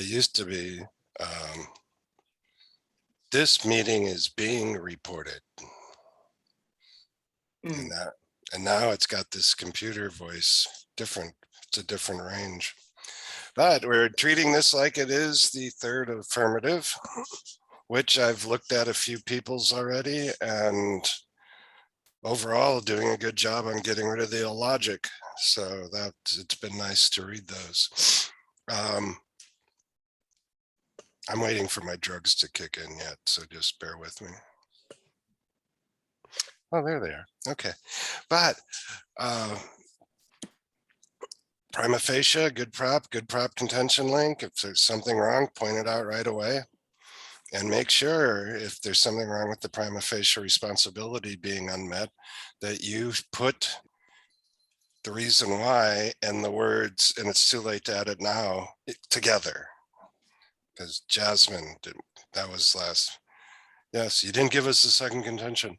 It used to be, this meeting is being reported. And now it's got this computer voice different. It's a different range. But we're treating this like it is the third affirmative, which I've looked at a few people's already, and overall doing a good job on getting rid of the illogic. So it's been nice to read those. I'm waiting for my drugs to kick in yet, so just bear with me. Oh, there they are. Okay. But prima facie, good prop contention link. If there's something wrong, point it out right away. And make sure if there's something wrong with the prima facie responsibility being unmet, that you put the reason why and the words, and it's too late to add it now, together. Because Jasmine, that was last. Yes, you didn't give us a second contention.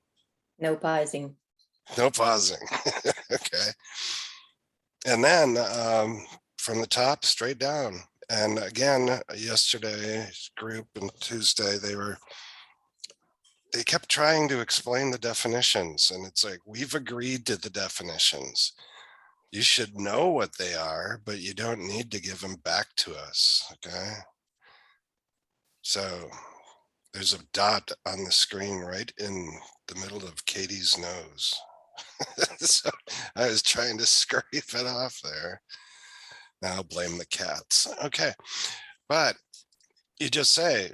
No pausing. No pausing. Okay. And then from the top straight down. And again, yesterday's group and Tuesday, they kept trying to explain the definitions. And it's like, we've agreed to the definitions. You should know what they are, but you don't need to give them back to us. Okay. So there's a dot on the screen right in the middle of Katie's nose. So I was trying to scrape it off there. Now I'll blame the cats. Okay. But you just say,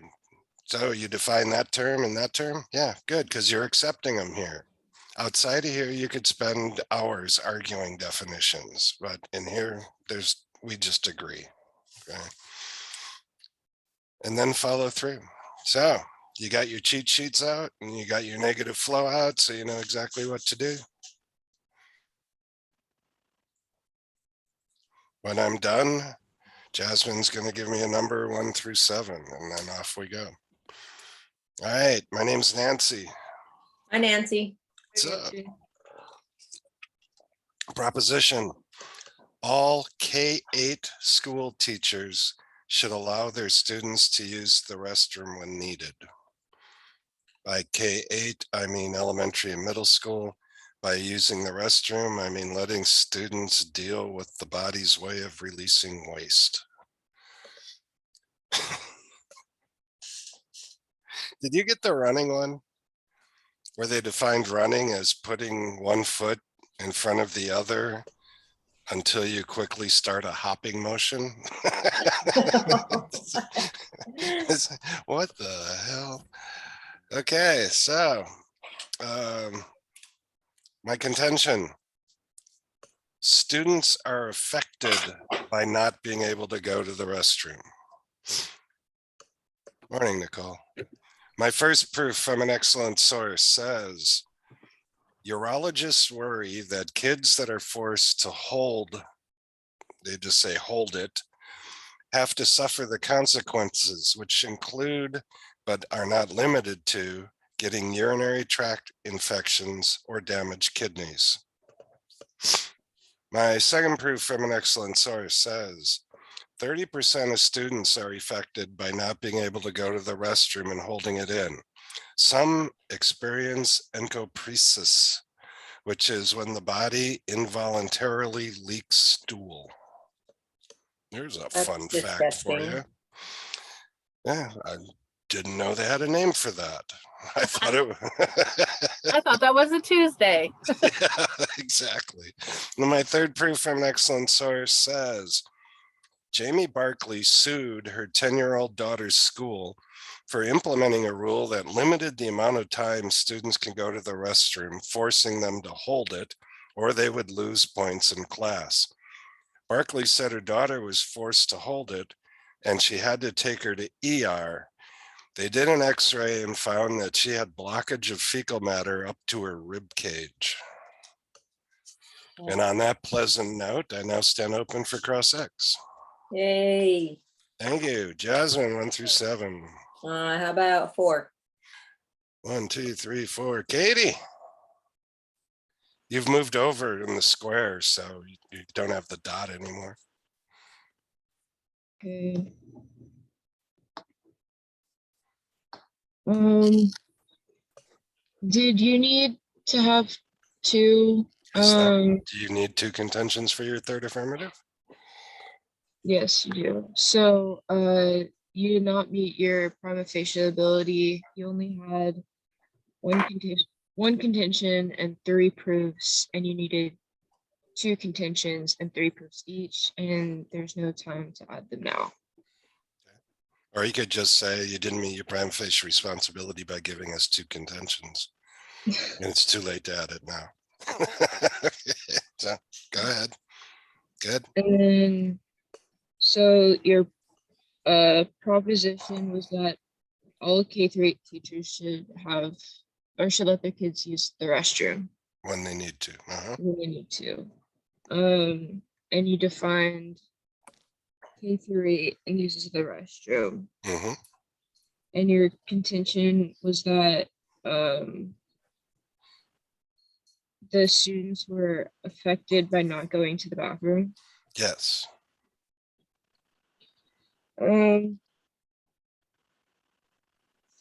so you define that term and that term? Yeah, good, because you're accepting them here. Outside of here, you could spend hours arguing definitions, but in here, we just agree. Okay. And then follow through. So you got your cheat sheets out and you got your negative flow out, so you know exactly what to do. When I'm done, Jasmine's going to give me a number 1 through 7, and then off we go. All right, my name's Nancy. Hi, Nancy. What's up? Proposition: all K-8 school teachers should allow their students to use the restroom when needed. By K-8, I mean elementary and middle school. By using the restroom, I mean letting students deal with the body's way of releasing waste. Did you get the running one? Where they defined running as putting one foot in front of the other until you quickly start a hopping motion? What the hell? Okay, so my contention: students are affected by not being able to go to the restroom. Morning, Nicole. My first proof from an excellent source says, urologists worry that kids that are forced to hold, they just say hold it, have to suffer the consequences, which include, but are not limited to, getting urinary tract infections or damaged kidneys. My second proof from an excellent source says, 30% of students are affected by not being able to go to the restroom and holding it in. Some experience encopresis, which is when the body involuntarily leaks stool. There's a fun fact for you. Yeah, I didn't know they had a name for that. I thought I thought that was a Tuesday. Yeah, exactly. And my third proof from an excellent source says, Jamie Barkley sued her 10-year-old daughter's school for implementing a rule that limited the amount of time students can go to the restroom, forcing them to hold it, or they would lose points in class. Barkley said her daughter was forced to hold it, and she had to take her to ER. They did an x-ray and found that she had blockage of fecal matter up to her rib cage. And on that pleasant note, I now stand open for cross-X. Yay. Thank you. Jasmine, 1 through 7. How about 4? 1, 2, 3, 4. Katie, you've moved over in the square, so you don't have the dot anymore. Did you need to have two? Is that, do you need two contentions for your third affirmative? Yes, you do. So, you did not meet your prima facie ability. You only had one contention and three proofs, and you needed two contentions and three proofs each, and there's no time to add them now. Or you could just say you didn't meet your prima facie responsibility by giving us two contentions. And it's too late to add it now. So go ahead. Good. And then, so your proposition was that all K-8 teachers should have, or should let their kids use the restroom When they need to. when they need to. And you defined K-8 and uses the restroom. Mm-hmm. And your contention was that the students were affected by not going to the bathroom. Yes.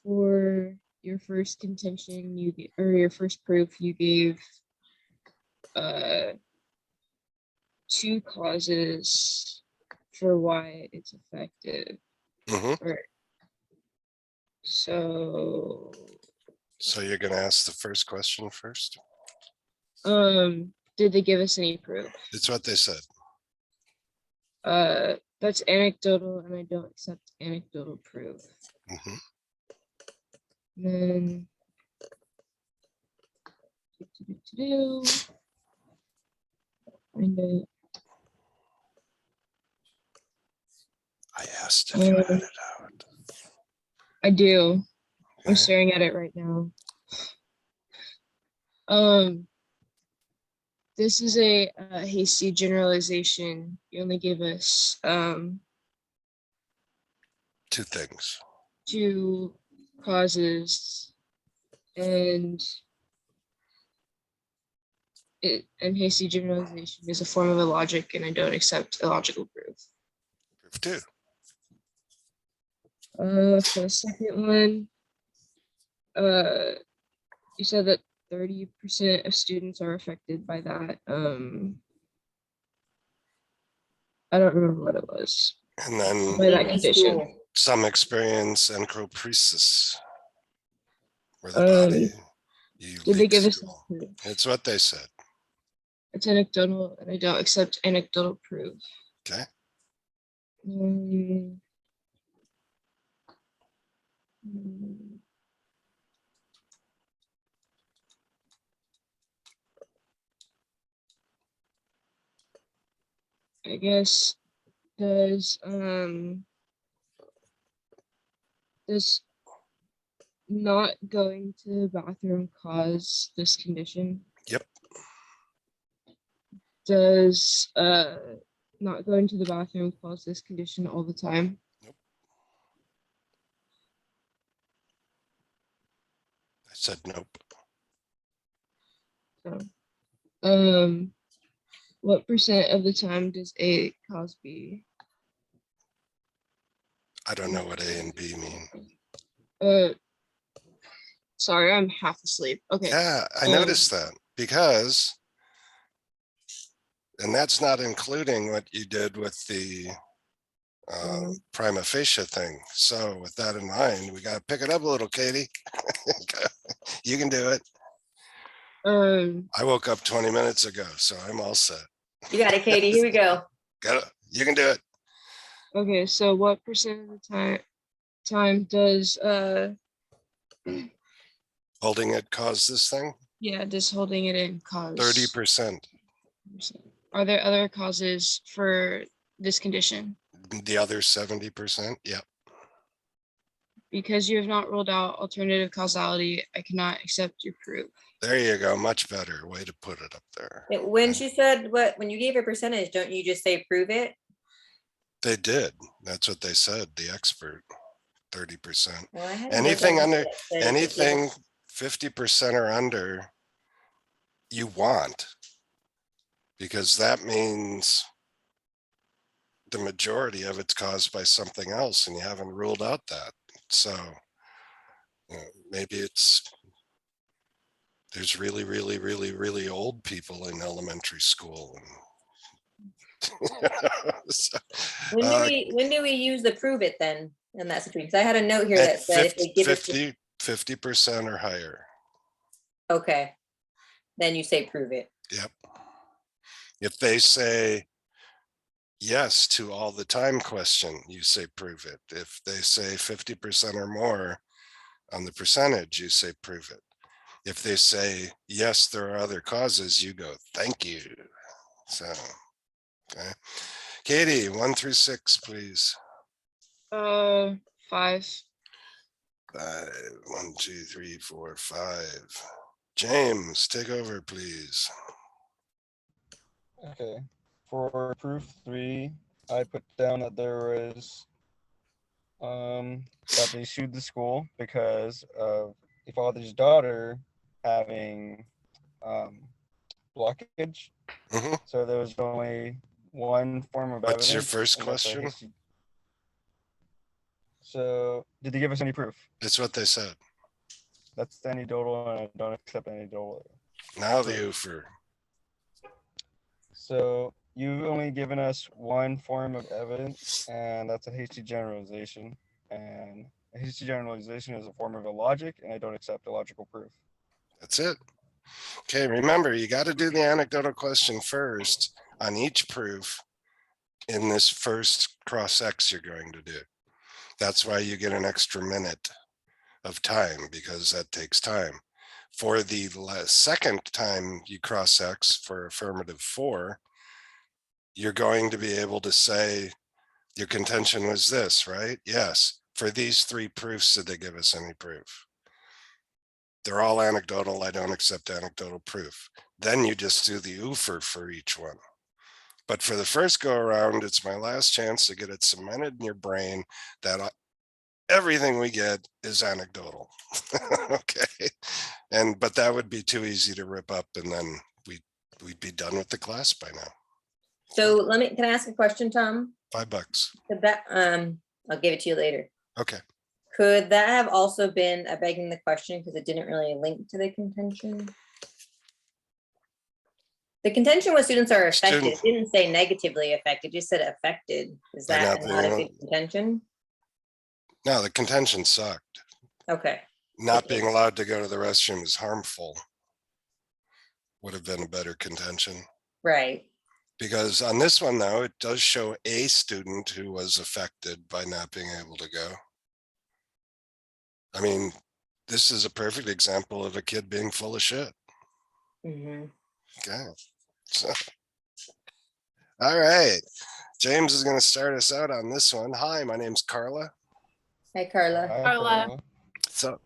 For your first contention, or your first proof, you gave two causes for why it's effective. Mm-hmm. So you're going to ask the first question first? did they give us any proof? It's what they said. That's anecdotal, and I don't accept anecdotal proof. Mm-hmm. Then find it. I asked if you had it out. I do. I'm Okay. staring at it right now. This is a hasty generalization. You only gave us Two things. two causes, and hasty generalization is a form of illogic, and I don't accept illogical proof. Proof two. For the second one, you said that 30% of students are affected by that. I don't remember what it was. And then By that In condition. school. some experience encopresis. Where the body, you Did they leak give us stool. proof? It's what they said. It's anecdotal, and I don't accept anecdotal proof. Okay. I guess does not going to the bathroom cause this condition? Yep. Does not going to the bathroom cause this condition all the time? Nope. I said nope. So, what percent of the time does A cause B? I don't know what A and B mean. Sorry, I'm half asleep. Okay. Yeah, I noticed that because, and that's not including what you did with the prima facie thing. So with that in mind, we got to pick it up a little, Katie. You can do it. I woke up 20 minutes ago, so I'm all set. You got it, Katie. Here we go. Got it. You can do it. Okay, so what percent of the time does Holding it cause this thing? yeah, does holding it in cause 30%. Are there other causes for this condition? The other 70%. Yep. Because you have not ruled out alternative causality, I cannot accept your proof. There you go. Much better way to put it up there. When she said when you gave a percentage, don't you just say prove it? They did. That's what they said. The expert, 30%. Well, I had Anything another under, that said- anything 50% or under, you want. Because that means the majority of it's caused by something else and you haven't ruled out that. So Maybe there's really old people in elementary school. So, When do we use the prove it then in that situation? 'Cause I had a note here at that said if they give us, 50% or higher. okay, then you say prove it. Yep. If they say yes to all the time question, you say prove it. If they say 50% or more on the percentage, you say prove it. If they say yes, there are other causes, you go thank you. So, okay. Katie, 1 through 6, please. 5. 5, 1, 2, 3, 4, 5. James, take over, please. Okay, for proof 3, I put down that there was that they sued the school because of a father's daughter having blockage. Mhm. So there was only one form of What's evidence. your first and that's a question? hasty- So did they give us any proof? That's what they said. That's anecdotal, and I don't accept anecdotal. Now the Ufer. So you've only given us one form of evidence, and that's a hasty generalization. And a hasty generalization is a form of illogic, and I don't accept illogical proof. That's it. Okay, remember, you got to do the anecdotal question first on each proof in this first cross X you're going to do. That's why you get an extra minute of time, because that takes time. For the second time you cross X for affirmative 4, you're going to be able to say your contention was this, right? Yes. For these 3 proofs, did they give us any proof? They're all anecdotal. I don't accept anecdotal proof. Then you just do the Ufer for each one. But for the first go around, it's my last chance to get it cemented in your brain that everything we get is anecdotal. Okay. But that would be too easy to rip up, and then we'd be done with the class by now. So can I ask a question, Tom? $5. Could that, I'll give it to you later. Okay. Could that have also been a begging the question because it didn't really link to the contention? The contention was students are affected. It didn't say negatively affected, it just said affected. Is By that not not a being- good contention? No, the contention sucked. Okay, Not being allowed to go to the restroom is harmful. Would have been a better contention. right. Because on this one, though, it does show a student who was affected by not being able to go. I mean, this is a perfect example of a kid being full of shit. Mhm. Okay. So, all right. James is going to start us out on this one. Hi, my name's Carla. Hi, Carla. Hi, Carla. So,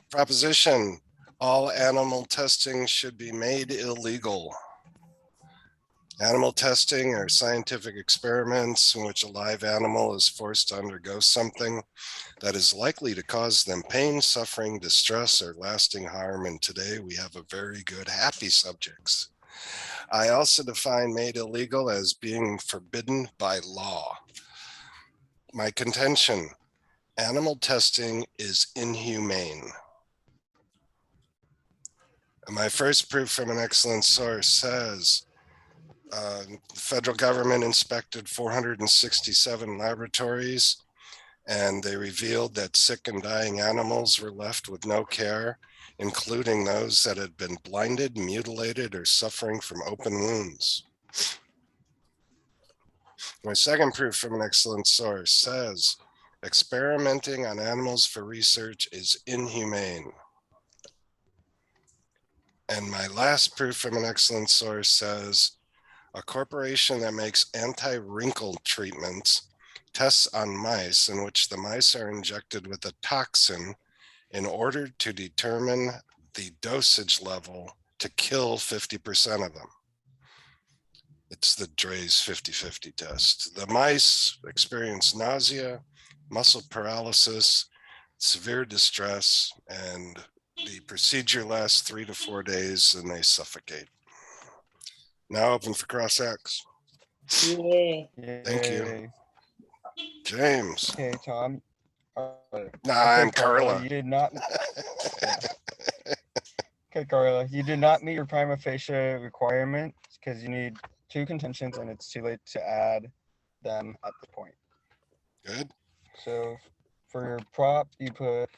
proposition, all animal testing should be made illegal. Animal testing are scientific experiments in which a live animal is forced to undergo something that is likely to cause them pain, suffering, distress, or lasting harm. And today we have a very good happy subjects. I also define made illegal as being forbidden by law. My contention, animal testing is inhumane. And my first proof from an excellent source says, the federal government inspected 467 laboratories, and they revealed that sick and dying animals were left with no care, including those that had been blinded, mutilated, or suffering from open wounds. My second proof from an excellent source says, experimenting on animals for research is inhumane. And my last proof from an excellent source says, a corporation that makes anti-wrinkle treatments tests on mice in which the mice are injected with a toxin in order to determine the dosage level to kill 50% of them. It's the Dre's 50-50 test. The mice experience nausea, muscle paralysis, severe distress, and the procedure lasts 3 to 4 days and they suffocate. Now open for cross X. Yay. Thank you. Yay. James. Okay, Tom, Nah, Okay, I'm Carla. You did not. Yeah. Okay, Carla, you did not meet your prima facie requirement because you need 2 contentions and it's too late to add them at this point. Good. So for your prop, you put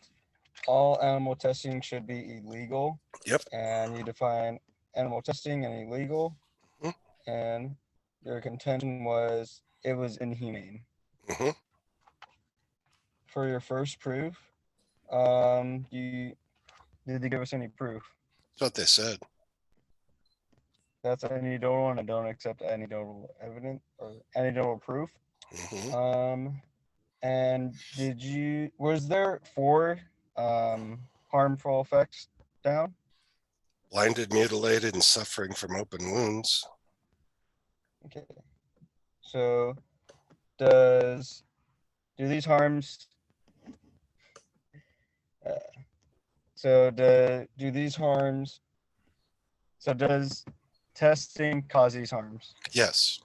all animal testing should be illegal. Yep. And you define animal testing and illegal. Mhm. And your contention was it was inhumane. Mhm. For your first proof, did they give us any proof? That's what they said. That's anecdotal, and I don't accept anecdotal evidence or anecdotal proof. Mhm. And was there 4 harmful effects down? Blinded, mutilated, and suffering from open wounds. Okay. So do these harms do these harms so does testing cause these harms? Yes.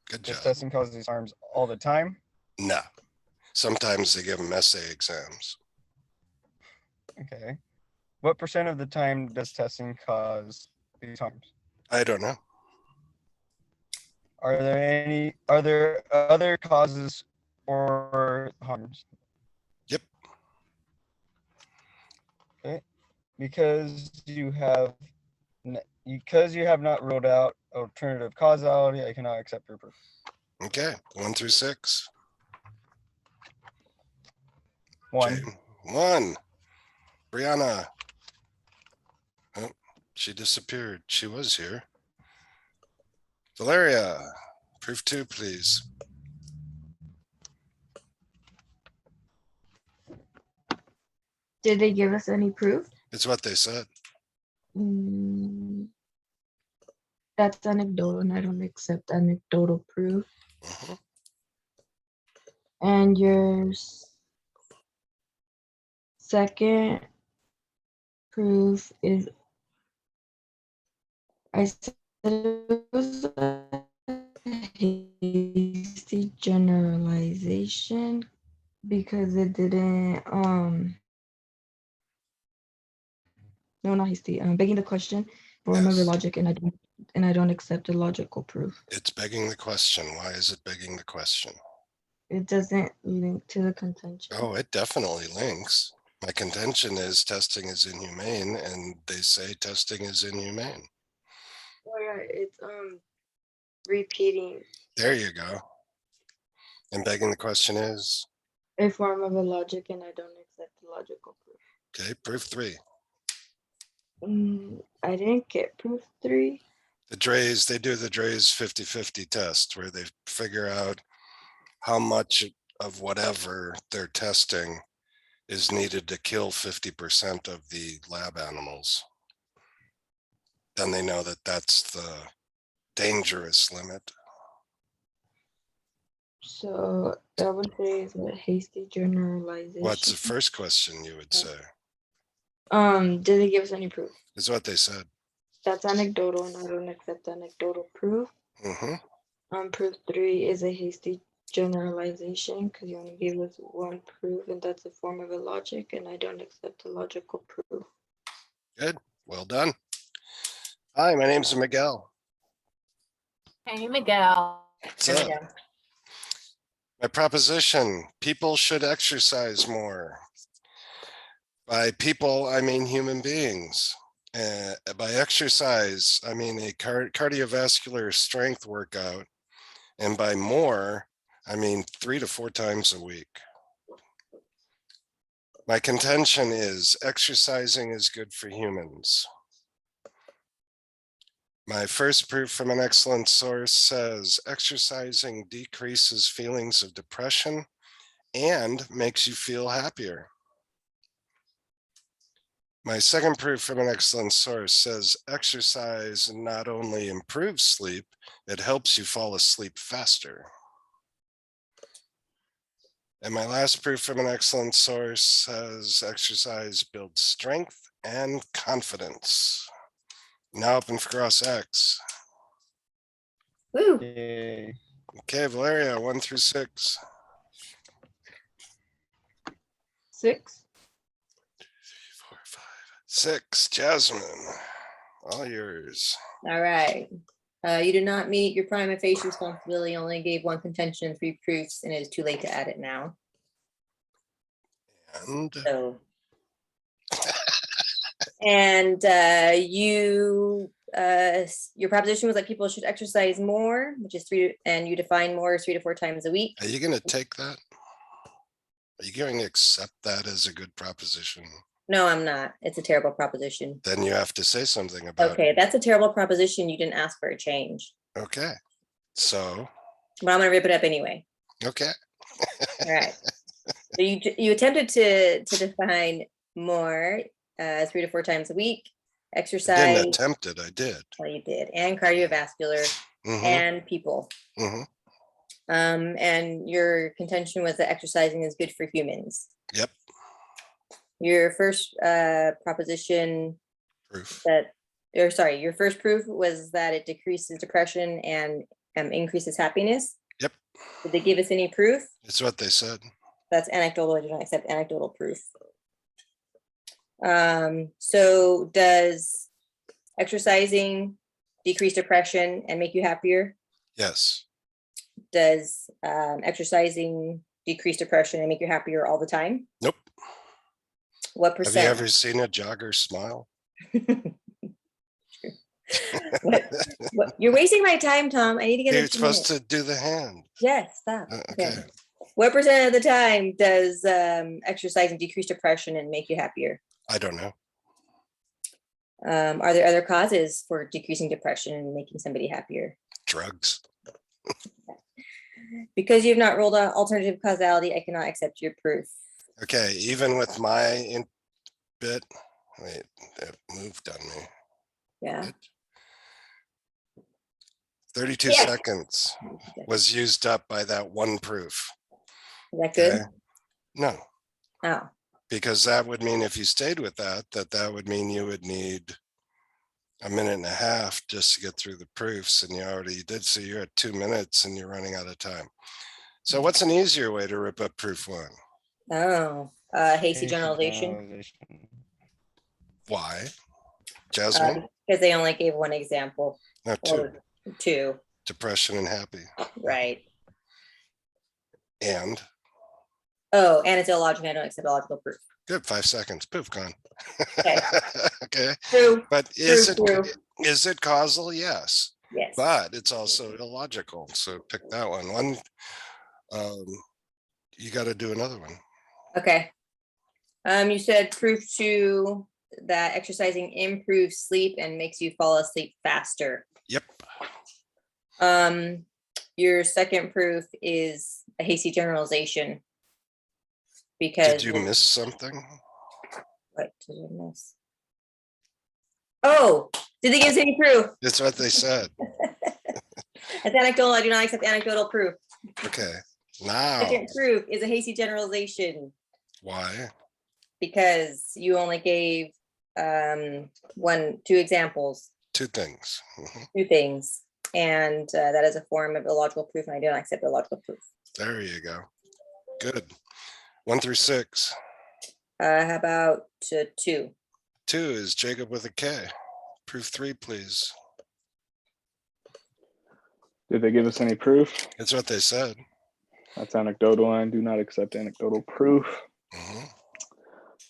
Good Does job. testing cause these harms all the time? No. Sometimes they give them essay exams. Okay. What % of the time does testing cause these harms? I don't know. Are there other causes for harms? Yep. Okay. Because you have not ruled out alternative causality, I cannot accept your proof. Okay. 1 through 6. 1. Jane. 1. Brianna. Oh, she disappeared. She was here. Valeria. Proof 2, please. Did they give us any proof? It's what they said. Mm, that's anecdotal and I don't accept anecdotal proof. Mhm. And your second proof is, I said it was a hasty generalization because it didn't, no, not hasty, begging the question, form of Yes. logic, and I don't accept the logical proof. It's begging the question. Why is it begging the question? It doesn't link to the contention. Oh, it definitely links. My contention is testing is inhumane, and they say testing is inhumane. Oh yeah, it's repeating There you go. And begging the question is, a form of a logic, and I don't accept the logical proof. okay, proof 3. I didn't get proof 3. The Dre's, they do the Dre's 50-50 test where they figure out how much of whatever they're testing is needed to kill 50% of the lab animals. Then they know that that's the dangerous limit. So I would say it's a hasty generalization. What's the first question you would say? Did they give us any proof? Is what they said. That's anecdotal, and I don't accept anecdotal proof. Mm-hmm. Proof 3 is a hasty generalization because you only gave us 1 proof, and that's a form of a logic, and I don't accept the logical proof. Good. Well done. Hi, my name's Miguel. Hey, Miguel. There So we go. my proposition, people should exercise more. By people, I mean human beings. By exercise, I mean a cardiovascular strength workout. And by more, I mean 3 to 4 times a week. My contention is exercising is good for humans. My first proof from an excellent source says exercising decreases feelings of depression and makes you feel happier. My second proof from an excellent source says exercise not only improves sleep, it helps you fall asleep faster. And my last proof from an excellent source says exercise builds strength and confidence. Now open for cross X. Woo. Yay. Okay, Valeria, 1 through 6. 6. 4, 5, 6. Jasmine, all yours. All right. You did not meet your prima facie responsibility, only gave one contention and 3 proofs, and it is too late to add it now. And So. And your proposition was that people should exercise more, which is 3, and you define more as 3 to 4 times a week. are you going to take that? Are you going to accept that as a good proposition? No, I'm not. It's a terrible proposition. Then you have to say something about Okay, it. that's a terrible proposition. You didn't ask for a change, Okay. So, but I'm gonna rip it up anyway. okay. All right. So you attempted to define more, 3 to 4 times a week, I exercise. didn't attempt it. I did. Well, you did, and cardiovascular Mhm, and people. mhm. And your contention was that exercising is good for humans. Yep. Your first proposition Proof. your first proof was that it decreases depression and increases happiness. Yep. Did they give us any proof? It's what they said. That's anecdotal. I do not accept anecdotal proof. So does exercising decrease depression and make you happier? Yes. Does exercising decrease depression and make you happier all the time? Nope. What Have you percent? ever seen a jogger smile? What? You're wasting my time, Tom. I need to get You're a 2 supposed minutes. to do the hand. Yes, stop. Okay. Okay. What percent of the time does exercising decrease depression and make you happier? I don't know. Are there other causes for decreasing depression and making somebody happier? Drugs. Because you have not ruled out alternative causality, I cannot accept your proof. Okay. Even with my bit, wait, it moved on me. Yeah. 32 Yeah. seconds was used up by that one proof. Is that good? Okay. No, Oh, because that would mean if you stayed with that would mean you would need a minute and a half just to get through the proofs, and you already did. So you're at 2 minutes and you're running out of time. So what's an easier way to rip up proof 1? oh, hasty generalization. generalization. Why? Jasmine? Because they only gave one example No, 2. or 2, Depression and happy. right? And Oh, and it's illogical. I don't accept illogical proof. good, 5 seconds. Poof, gone. Okay. Okay. True. But True. is it causal? Yes. Yes. But it's also illogical. So pick that one. You got to do another one. Okay. You said proof 2 that exercising improves sleep and makes you fall asleep faster. Yep. Your second proof is a hasty generalization. Because Did you miss something? what did I miss? Oh, did they give us any proof? It's what they said. It's anecdotal. I do not accept anecdotal proof. Okay. Now, Second proof is a hasty generalization why? because you only gave 2 examples, 2 things. Mhm. 2 things, and that is a form of illogical proof, and I do not accept illogical proof. There you go. Good. 1 through 6. How about 2? 2 is Jacob with a K. Proof 3, please. Did they give us any proof? It's what they said. That's anecdotal. I do not accept anecdotal proof. Mhm.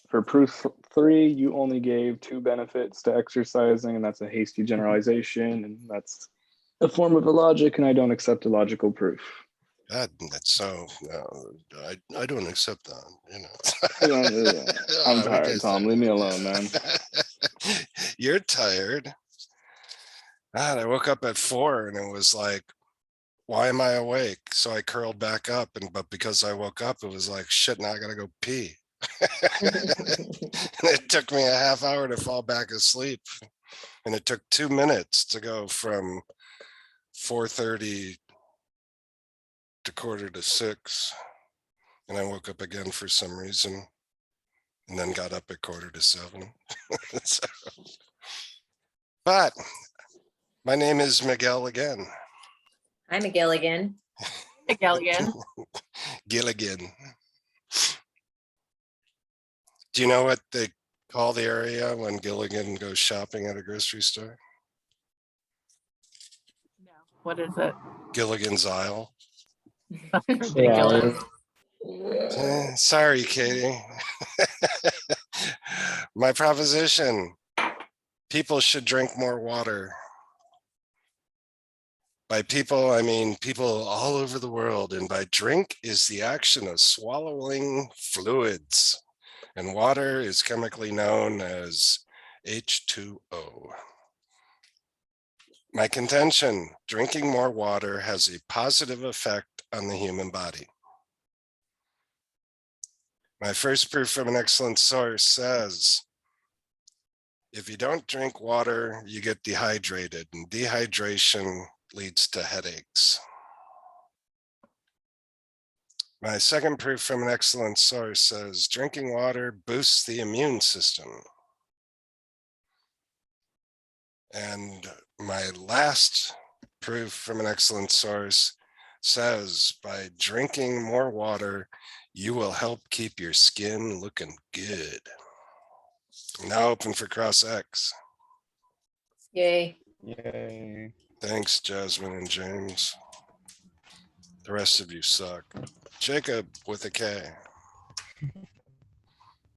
For proof 3, you only gave 2 benefits to exercising, and that's a hasty generalization, and that's a form of illogic, and I don't accept illogical proof. God, that's so. I don't accept that. You know. I'm Okay, tired, Tom. so- Leave me alone, man. You're tired. God, I woke up at 4 and it was like, why am I awake? So I curled back up, but because I woke up, it was like, shit, now I gotta go pee. And it took me a half hour to fall back asleep. And it took 2 minutes to go from 4:30 to 5:45. And I woke up again for some reason and then got up at 6:45. So, but my name is Miguel again. Hi, Miguel again. Miguel again. Gilligan. Do you know what they call the area when Gilligan goes shopping at a grocery store? No. What is it? Gilligan's Aisle. Ridiculous. Sorry, Katie. My proposition, people should drink more water. By people, I mean people all over the world. And by drink is the action of swallowing fluids. And water is chemically known as H2O. My contention, drinking more water has a positive effect on the human body. My first proof from an excellent source says, if you don't drink water, you get dehydrated, and dehydration leads to headaches. My second proof from an excellent source says, drinking water boosts the immune system. And my last proof from an excellent source says, by drinking more water, you will help keep your skin looking good. Now open for cross X. Yay. Yay. Thanks, Jasmine and James. The rest of you suck. Jacob with a K.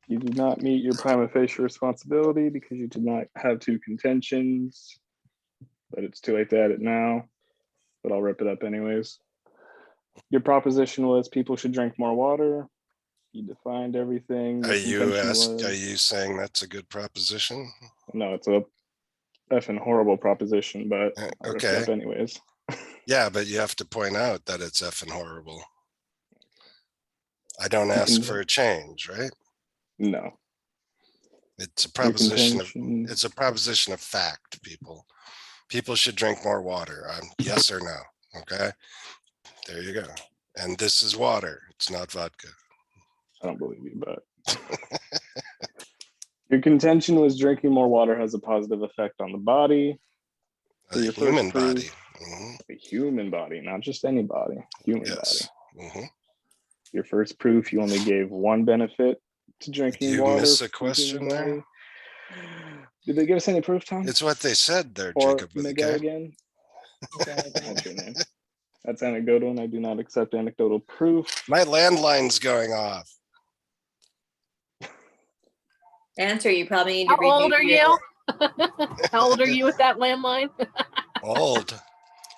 You did not meet your prima facie responsibility because you did not have two contentions, but it's too late to add it now, but I'll rip it up anyways. Your proposition was people should drink more water. You defined everything. Your Are you contention are was- you saying that's a good proposition? No, it's a effing horrible proposition, but I'll rip it Okay. up anyways. Yeah, but you have to point out that it's effing horrible. I don't ask for a change, right? No. It's a Your proposition of, contention- it's a proposition of fact, people. People should drink more water. Yes or no, okay? There you go. And this is water, it's not vodka. I don't believe you, but your contention was drinking more water has a positive effect on the body, So The your first human proof- body. Mhm, the human body, not just any body, human yes. body. Mhm. Your first proof, you only gave one benefit to drinking you water. miss a for the question human there? body. Did they give us any proof, Tom? It's what they said there, Or Jacob with a Miguel K. again? That's your name. That's anecdotal, and I do not accept anecdotal proof. My landline's going off. Answer, you probably need to. How old redo are your- you? How old are you with that landline? Old.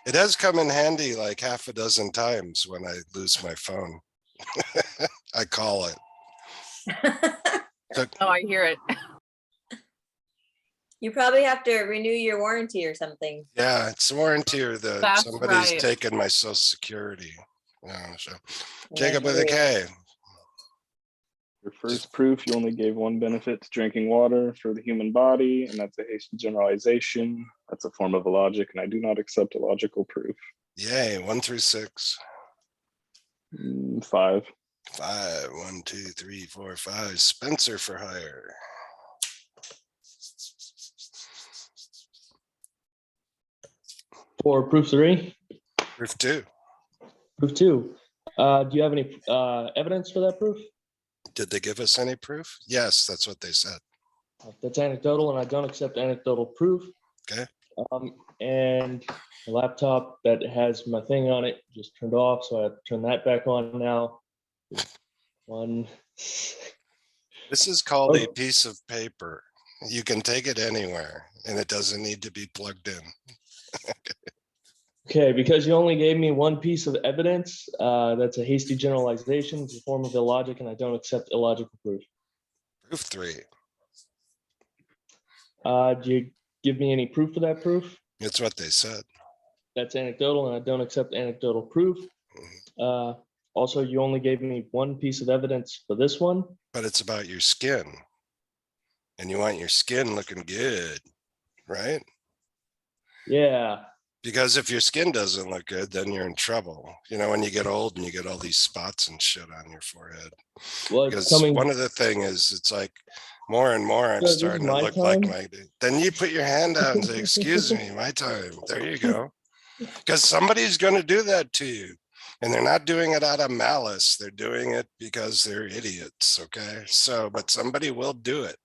It has come in handy like half a dozen times when I lose my phone. I call it. Oh, I hear it. You probably have to renew your warranty or something. Yeah, it's warranty or the That's somebody's right. taken my social security. Yeah, so Yeah. Jacob with a K. Your first proof, you only gave one benefit to drinking water for the human body, and that's a hasty generalization. That's a form of a logic, and I do not accept a logical proof. Yay, 1 through 6. 5. 5, 1, 2, 3, 4, 5. Spencer for hire. For proof 3, Proof 2. proof 2, do you have any evidence for that proof? Did they give us any proof? Yes, that's what they said. That's anecdotal, and I don't accept anecdotal proof. Okay. And the laptop that has my thing on it just turned off, so I have to turn that back on now. One. This is called a Oh. piece of paper. You can take it anywhere and it doesn't need to be plugged in. Okay, because you only gave me one piece of evidence, that's a hasty generalization. It's a form of illogic, and I don't accept illogical proof. Proof 3. Do you give me any proof for that proof? It's what they said. That's anecdotal, and I don't accept anecdotal proof. Also, you only gave me one piece of evidence for this one. But it's about your skin. And you want your skin looking good, right? Yeah, Because if your skin doesn't look good, then you're in trouble. You know, when you get old and you get all these spots and shit on your forehead. well, it's Because coming. one of the thing is, it's like more and more I'm So this is starting to my look like time? my, then you put your hand out and say, excuse me, my time. There you go. Because somebody's going to do that to you. And they're not doing it out of malice. They're doing it because they're idiots. Okay. So, but somebody will do it.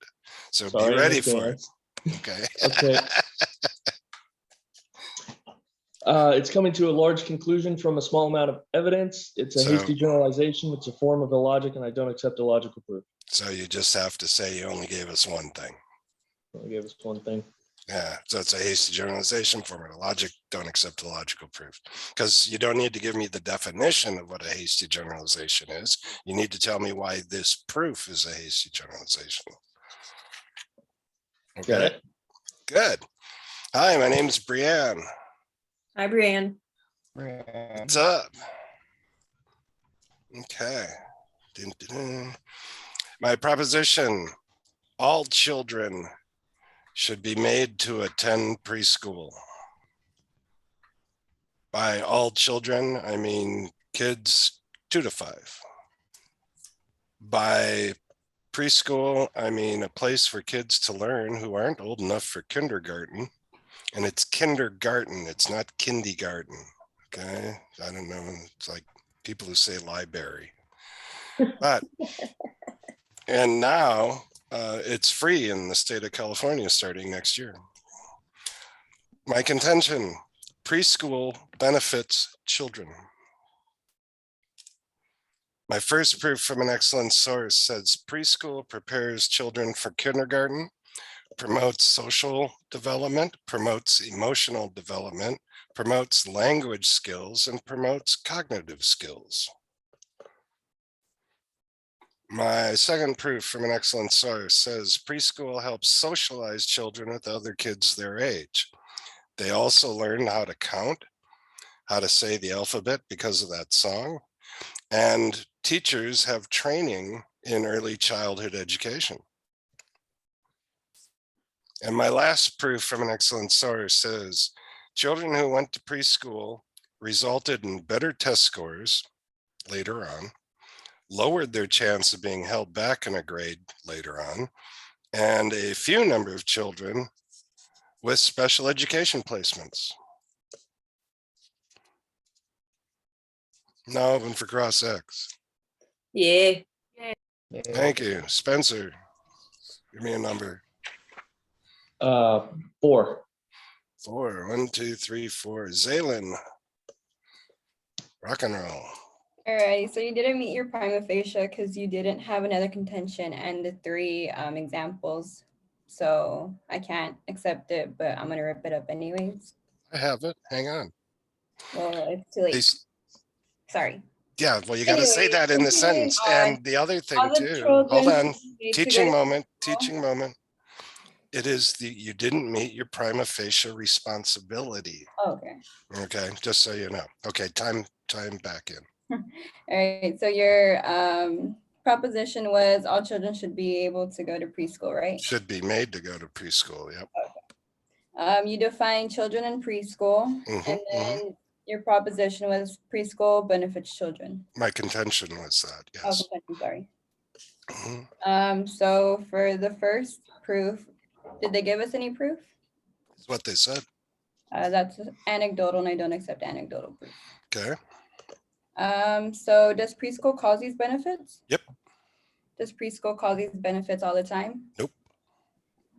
So Sorry be in ready for it. advance. Okay. Okay. It's coming to a large conclusion from a small amount of evidence. It's a So- hasty generalization. It's a form of illogic, and I don't accept illogical proof. So you just have to say you only gave us one thing. I gave us one thing. Yeah, so it's a hasty generalization, form of logic, don't accept the logical proof. Because you don't need to give me the definition of what a hasty generalization is. You need to tell me why this proof is a hasty generalization. Got Okay, it? good. Hi, my name is Brianne. Hi, Brianne. What's up? Okay. Dun, dun, dun. My proposition, all children should be made to attend preschool. By all children, I mean kids 2 to 5. By preschool, I mean a place for kids to learn who aren't old enough for kindergarten. And it's kindergarten, it's not kindergarten. Okay, I don't know. It's like people who say library. But, and now it's free in the state of California starting next year. My contention, preschool benefits children. My first proof from an excellent source says preschool prepares children for kindergarten, promotes social development, promotes emotional development, promotes language skills, and promotes cognitive skills. My second proof from an excellent source says preschool helps socialize children with other kids their age. They also learn how to count, how to say the alphabet because of that song, and teachers have training in early childhood education. And my last proof from an excellent source says children who went to preschool resulted in better test scores later on, lowered their chance of being held back in a grade later on, and a few number of children with special education placements. Now open for cross X. Yeah. Thank you. Spencer, give me a number. 4. 4. 1, 2, 3, 4. Zaylin. Rock and roll. Alrighty, so you didn't meet your prima facie because you didn't have another contention and the 3 examples. So I can't accept it, but I'm gonna rip it up anyways. I have it. Hang on. Well, it's too late. These- Sorry. Yeah, well, you got to say Anyway, that in the continuing sentence. on, And the other thing All the too, children hold on, should be made to go teaching to moment, school. teaching moment. It is you didn't meet your prima facie responsibility. Okay. Okay, just so you know. Okay, time back in. All right. So your proposition was all children should be able to go to preschool, right? Should be made to go to preschool. Yep. You define children in preschool, Mhm, and then your proposition was preschool benefits children. My contention was that, Oh, yes. I'm sorry. Mhm. So for the first proof, did they give us any proof? That's what they said. That's anecdotal, and I don't accept anecdotal proof. Okay. So does preschool cause these benefits? Yep. Does preschool cause these benefits all the time? Nope.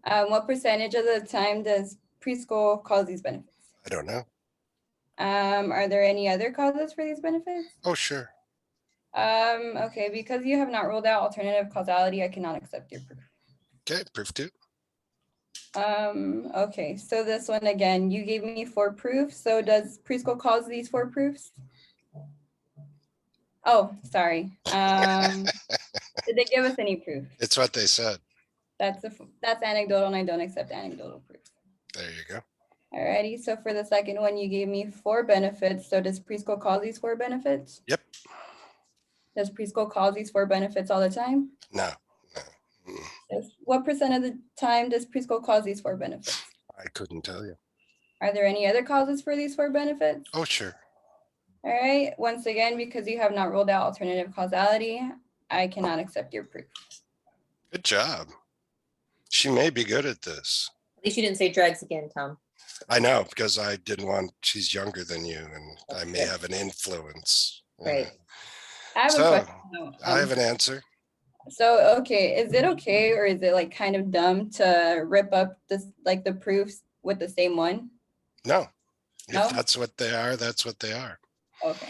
What percentage of the time does preschool cause these benefits? I don't know. Are there any other causes for these benefits? Oh, sure. Okay, because you have not ruled out alternative causality, I cannot accept your proof. Okay, proof 2. Okay, so this one again, you gave me 4 proofs. So does preschool cause these 4 proofs? Oh, sorry. Did they give us any proof? It's what they said. That's anecdotal, and I don't accept anecdotal proof. There you go. Alrighty, so for the second one, you gave me 4 benefits. So does preschool cause these 4 benefits? Yep. Does preschool cause these 4 benefits all the time? No. Mm, What percent of the time does preschool cause these 4 benefits? I couldn't tell you. Are there any other causes for these 4 benefits? Oh, sure. All right, once again, because you have not ruled out alternative causality, I cannot accept your proof. Good job. She may be good at this. At least you didn't say drugs again, Tom. I know, because I didn't want, she's younger than you and I may have an influence. Right. I have a So question. though. I have an answer. So, okay, is it okay or is it like kind of dumb to rip up this, like the proofs with the same one? No, No? if that's what they are, that's what they are. Okay,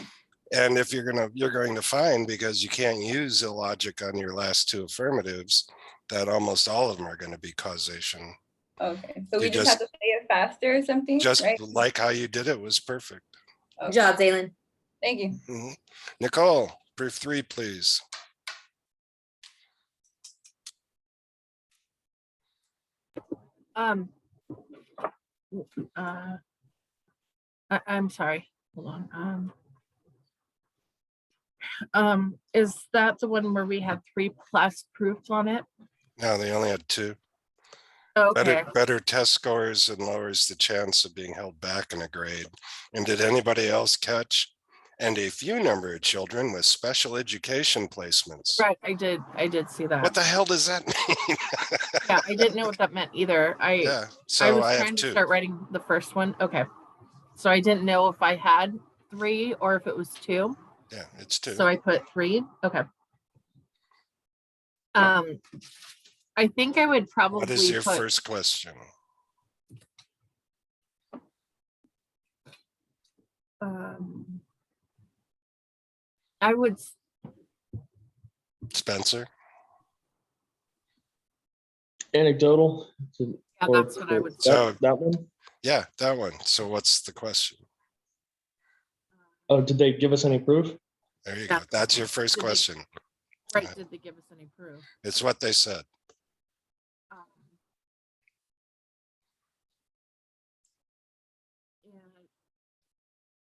And if you're going to find, because you can't use illogic on your last two affirmatives, that almost all of them are going to be causation. okay. So You we just have to say it faster or something, Just right? like how you did it was perfect. Good job, Zalen. Thank you. Mhm. Nicole, proof 3, please. Um, I'm sorry, hold on. Is that the one where we had 3 plus proofs on it? No, they only had 2. Okay, Better test scores and lowers the chance of being held back in a grade. And did anybody else catch? And a few number of children with special education placements. right, I did see that. What the hell does that mean? Yeah, I didn't know what that meant either. Yeah, I so was I have trying to 2. start writing the first one. Okay. So I didn't know if I had 3 or if it was 2. Yeah, it's 2. So I put 3. Okay. I think I would probably What is your put, first question? I would, Spencer? Anecdotal. yeah, that's what I would say. So- That one? Yeah, that one. So what's the question? Oh, did they give us any proof? There you Yeah. go. That's your first Did they- question. Right, did they give us any proof? It's what they said. Um,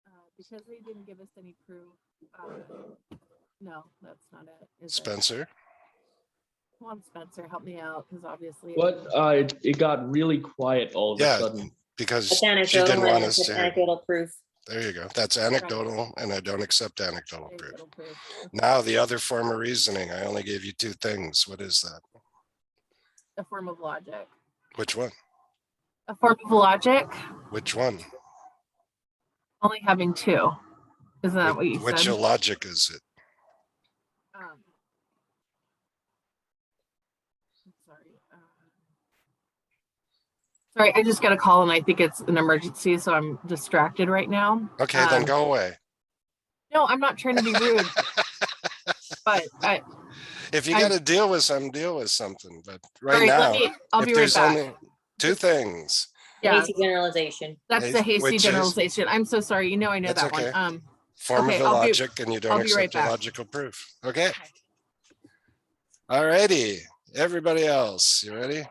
And because they didn't give us any proof, no, that's not it. is it? Spencer? Come on, Spencer, help me out, because obviously. What? It got really quiet all of Yeah. a sudden. Because That's she anecdotal didn't want and us it's to hear. anecdotal proof. There you go. That's anecdotal, and I don't accept anecdotal proof. Anecdotal proof. Now, the other form of reasoning, I only gave you 2 things. What is that? A form of logic. Which one? A form of logic, Which one? only having 2. Isn't that what you Which said? illogic is it? I'm sorry. Sorry, I just got a call and I think it's an emergency, so I'm distracted right now. Okay, then go away. No, I'm not trying to be rude, but If you I- got to deal with something, deal with something. But right sorry, now, I'll if be right there's back. only 2 things, Yeah, Hasty generalization. that's the hasty which is- generalization. I'm so sorry. You know, I know That's that okay. one. form Okay, of I'll be- illogic, and you don't I'll be right accept back. illogical proof. Okay. Okay. All righty. Everybody else, you ready?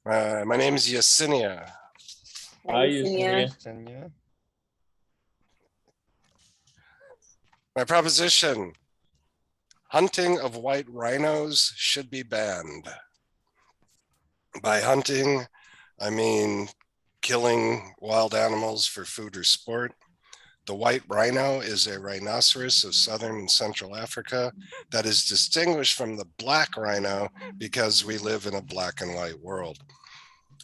My name is Yesenia. I use Yesenia. Yesenia. My proposition, hunting of white rhinos should be banned. By hunting, I mean killing wild animals for food or sport. The white rhino is a rhinoceros of southern and central Africa that is distinguished from the black rhino because we live in a black and white world.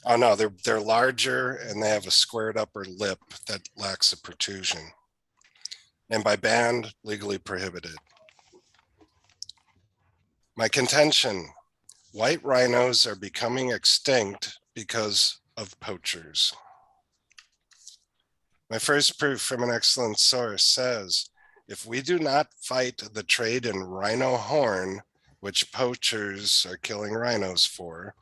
Oh no, they're larger and they have a squared upper lip that lacks a protrusion. And by banned, legally prohibited. My contention, white rhinos are becoming extinct because of poachers. My first proof from an excellent source says, if we do not fight the trade in rhino horn, which poachers are killing rhinos for,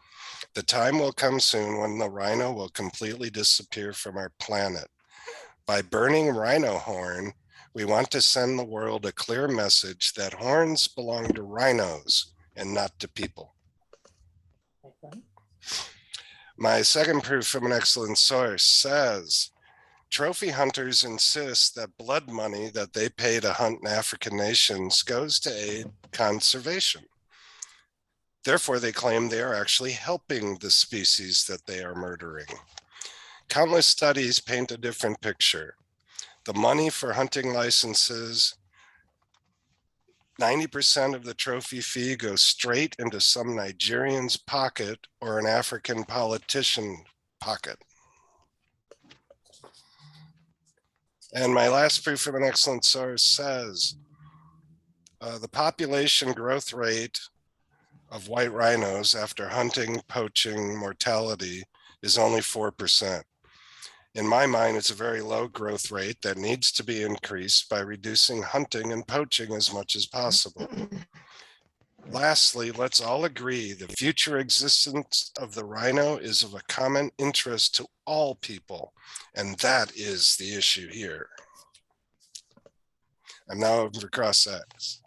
the time will come soon when the rhino will completely disappear from our planet. By burning rhino horn, we want to send the world a clear message that horns belong to rhinos and not to people. My second proof from an excellent source says, trophy hunters insist that blood money that they pay to hunt in African nations goes to aid conservation. Therefore, they claim they are actually helping the species that they are murdering. Countless studies paint a different picture. The money for hunting licenses, 90% of the trophy fee goes straight into some Nigerian's pocket or an African politician pocket. And my last proof from an excellent source says the population growth rate of white rhinos after hunting, poaching, mortality is only 4%. In my mind, it's a very low growth rate that needs to be increased by reducing hunting and poaching as much as possible. Lastly, let's all agree the future existence of the rhino is of a common interest to all people, and that is the issue here. I'm now over for cross X.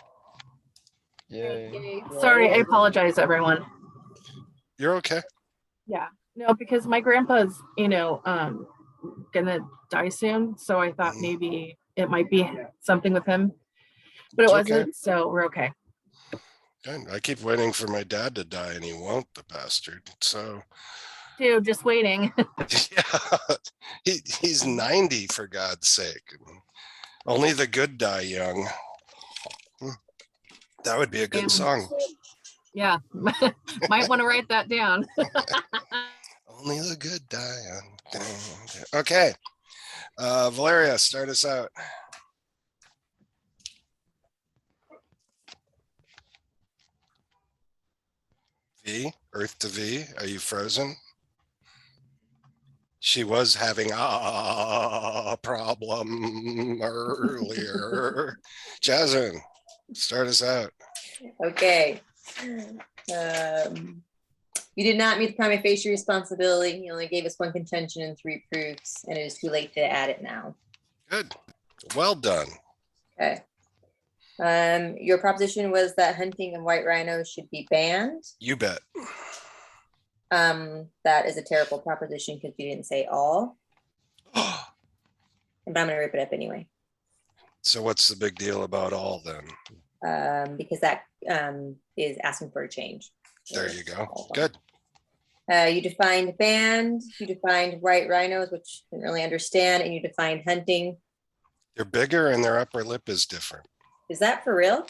Yay. Sorry, I apologize, everyone. You're okay. Yeah, no, because my grandpa's, gonna die soon, so I thought maybe it might be something with him, but it It's okay. wasn't, so we're okay. Good. I keep waiting for my dad to die and he won't, the bastard. So Dude, just waiting. yeah, he's 90 for God's sake. Only the good die young. That would be a good And- song. Yeah, might want to write that down. Only the good die young. Okay. Valeria, start us out. V, Earth to V, are you frozen? She was having a problem earlier. Jasmine, start us out. Okay. You did not meet the prima facie responsibility. You only gave us one contention and 3 proofs, and it is too late to add it now. Good. Well done. Okay. Your proposition was that hunting and white rhinos should be banned. You bet. That is a terrible proposition because you didn't say all, but I'm gonna rip it up anyway. So what's the big deal about all then? Because that is asking for a change. There you go. Good. You defined banned, you defined white rhinos, which I didn't really understand, and you defined hunting. They're bigger and their upper lip is different. Is that for real?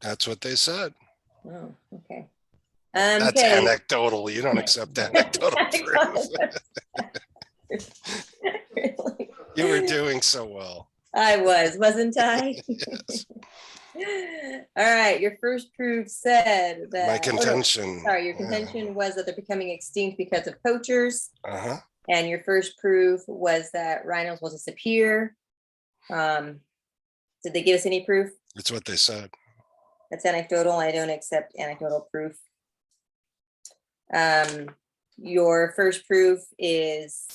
That's what they said. Oh, okay. That's Okay. anecdotal. You don't accept anecdotal proof. Really? You were doing so well. I wasn't I? Yes. All right, your first proof said that. My oh, no, contention. Sorry, your contention was that they're becoming extinct because of poachers. Uh-huh. And your first proof was that rhinos will disappear. Did they give us any proof? It's what they said. That's anecdotal. I don't accept anecdotal proof. Your first proof is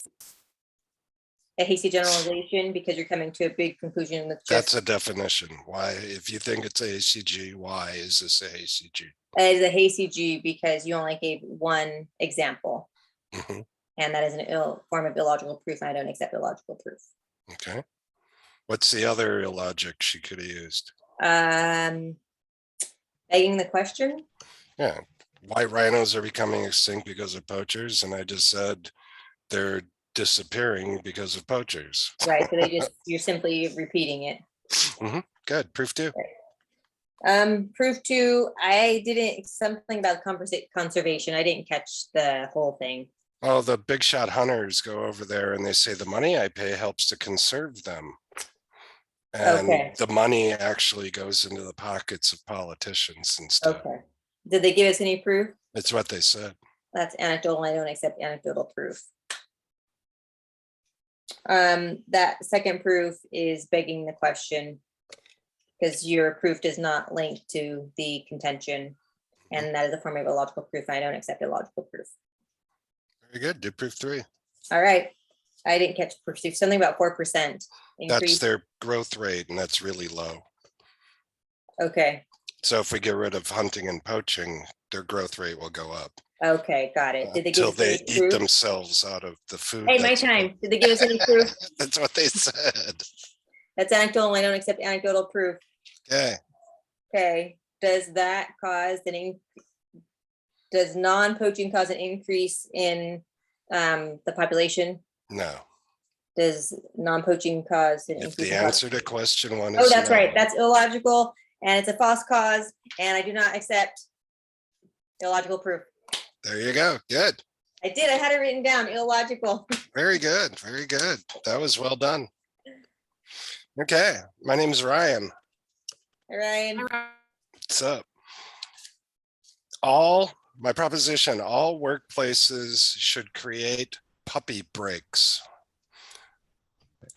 a hasty generalization because you're coming to a big conclusion with That's just a definition. Why, if you think it's a ACG, why is this a ACG? as a hasty G because you only gave one example. Mhm. And that is an form of illogical proof. And I don't accept illogical proof. Okay. What's the other illogic she could have used? Begging the question. Yeah. White rhinos are becoming extinct because of poachers. And I just said they're disappearing because of poachers. Right. So you're simply repeating it. Good. Proof 2. Proof 2, I didn't, something about conservation. I didn't catch the whole thing. Oh, the big shot hunters go over there and they say the money I pay helps to conserve them. And Okay. the money actually goes into the pockets of politicians instead. Okay. Did they give us any proof? It's what they said. That's anecdotal. I don't accept anecdotal proof. That second proof is begging the question because your proof does not link to the contention. And that is a form of illogical proof. I don't accept illogical proof. Very good. Do proof 3. All right. I didn't catch proof. Something about 4% That's increase. their growth rate, and that's really low. Okay. So if we get rid of hunting and poaching, their growth rate will go up Okay. Got it. Did they give until us they any eat proof? themselves out of the food. Hey, my that's- time. Did they give us any proof? That's what they said. That's anecdotal. I don't accept anecdotal proof. Okay. Okay. Does that cause does non-poaching cause an increase in the population? No. Does non-poaching cause an If increase? the in answer to question 1 is Oh, that's right. no, That's illogical and it's a false cause and I do not accept illogical proof. there you go. Good. I did. I had it written down. Illogical. Very good. Very good. That was well done. Okay, my name is Ryan. Ryan, What's up? My proposition, all workplaces should create puppy breaks.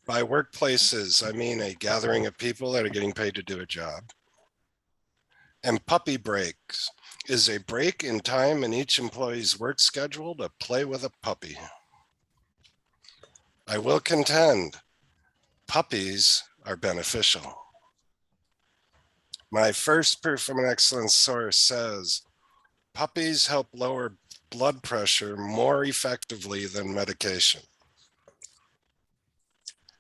By workplaces, I mean a gathering of people that are getting paid to do a job. And puppy breaks is a break in time in each employee's work schedule to play with a puppy. I will contend puppies are beneficial. My first proof from an excellent source says puppies help lower blood pressure more effectively than medication.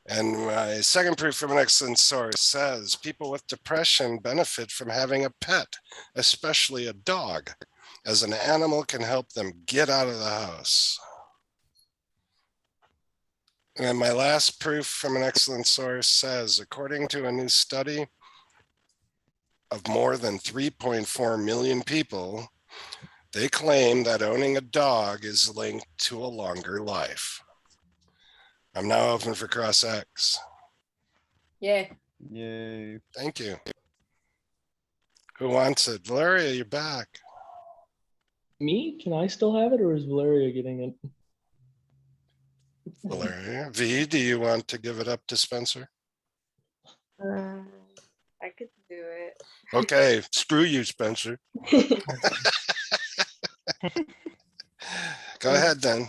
And my second proof from an excellent source says people with depression benefit from having a pet, especially a dog, as an animal can help them get out of the house. And my last proof from an excellent source says, according to a new study of more than 3.4 million people, they claim that owning a dog is linked to a longer life. I'm now open for cross X. yeah, Yay. Thank you. Who wants it? Valeria, you're back. Me? Can I still have it, or is Valeria getting it? Valeria. V, do you want to give it up to Spencer? I could do it. Okay, screw you, Spencer. Go ahead then.